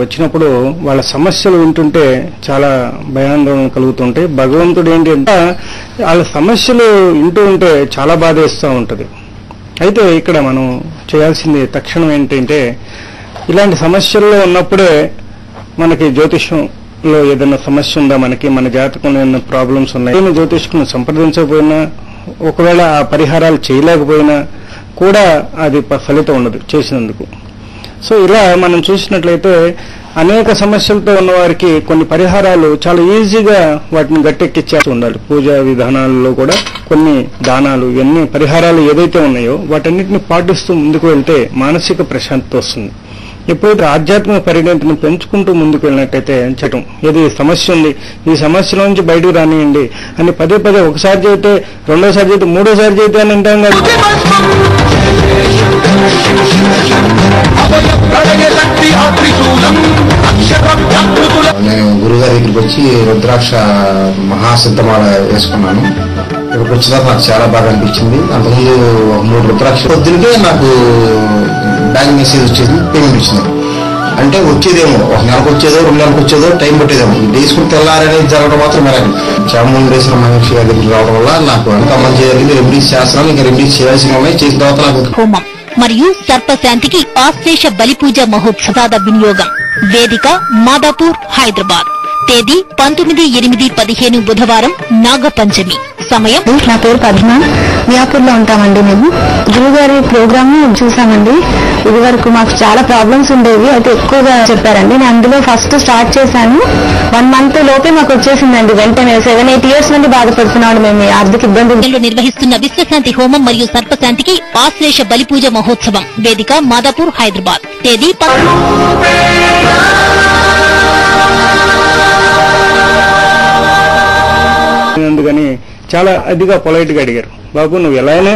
వచ్చినప్పుడు వాళ్ళ సమస్యలు వింటుంటే చాలా భయాందోళన కలుగుతుంటాయి. భగవంతుడు ఏంటంటే వాళ్ళ సమస్యలు వింటూ ఉంటే చాలా బాధ వేస్తూ ఉంటుంది. అయితే ఇక్కడ మనం చేయాల్సింది తక్షణం ఏంటంటే ఇలాంటి సమస్యల్లో ఉన్నప్పుడే మనకి జ్యోతిష్యంలో ఏదైనా సమస్య ఉందా, మన జాతకంలో ఏమైనా ప్రాబ్లమ్స్ ఉన్నాయి, జ్యోతిష్కుని సంప్రదించకపోయినా ఒకవేళ ఆ పరిహారాలు చేయలేకపోయినా కూడా అది ఫలితం ఉండదు చేసినందుకు. సో ఇలా మనం చూసినట్లయితే అనేక సమస్యలతో ఉన్నవారికి కొన్ని పరిహారాలు చాలా ఈజీగా వాటిని గట్టెక్కిచ్చేస్తూ ఉండాలి. పూజా విధానాల్లో కూడా కొన్ని దానాలు ఇవన్నీ పరిహారాలు ఏదైతే ఉన్నాయో వాటన్నిటిని పాటిస్తూ ముందుకు వెళ్తే మానసిక ప్రశాంతత వస్తుంది. ఎప్పుడైతే ఆధ్యాత్మిక పరిణతిని పెంచుకుంటూ ముందుకు వెళ్ళినట్టయితే చట్టం ఏది సమస్య ఉంది ఈ సమస్యల నుంచి బయటకు రానియండి అని పదే పదే ఒకసారి చేస్తే రెండోసారి చేస్తే మూడోసారి చేస్తే అని అంటాం కదా. నేను గురుగారి దగ్గరికి వచ్చి రుద్రాక్ష మహాసిద్ధమాల వేసుకున్నాను. ఇక్కడికి వచ్చిన తర్వాత నాకు చాలా బాగా అనిపించింది. అంతకుముందు 3 రుద్రాక్ష పొద్దునికే నాకు బ్యాంక్ మెసేజ్ వచ్చేది, పేమెంట్ వచ్చింది. అంటే వచ్చేదేమో 1 నెలకు వచ్చేదో 2 నెలలకు వచ్చేదో టైం పట్టేదేమో. డేసుకుని తెల్లారనేది జరగడం మాత్రం మెరగదు. చాముండేశ్వర మహర్షి గారి దగ్గర రావడం వల్ల నాకు అంత మంచి జరిగింది. రెమెడీస్ చేస్తున్నాను, ఇంకా రెమెడీస్ చేయాల్సిన ఉన్నాయి. చేసిన తర్వాత నాకు హోమం మరియు సర్పశాంతికి ఆశ్లేష బలిపూజ మహోత్సవాద వినియోగం. వేదిక మాదాపూర్, హైదరాబాద్. తేదీ 19/8/15 బుధవారం నాగపంచమి. సమయం. నా పేరు పద్మ, మియాపూర్లో ఉంటామండి. మేము గురుగారి ప్రోగ్రామ్ చూసామండి. ఇది వరకు మాకు చాలా ప్రాబ్లమ్స్ ఉండేవి, అయితే ఎక్కువగా చెప్పారండి. నేను అందులో ఫస్ట్ స్టార్ట్ చేశాను. 1 మంత్ లోపే మాకు వచ్చేసిందండి. వెంటనే 7-8 years నుండి బాధపడుతున్నాడు మేము ఆర్థిక ఇబ్బందులు. నిర్వహిస్తున్న విశ్వశాంతి హోమం మరియు సర్పశాంతికి ఆశ్లేష బలిపూజ మహోత్సవం. వేదిక మాదాపూర్, హైదరాబాద్. తేదీ అందుకని చాలా అదిగా పొలైట్ గా అడిగారు, బాబు నువ్వు ఎలా అయినా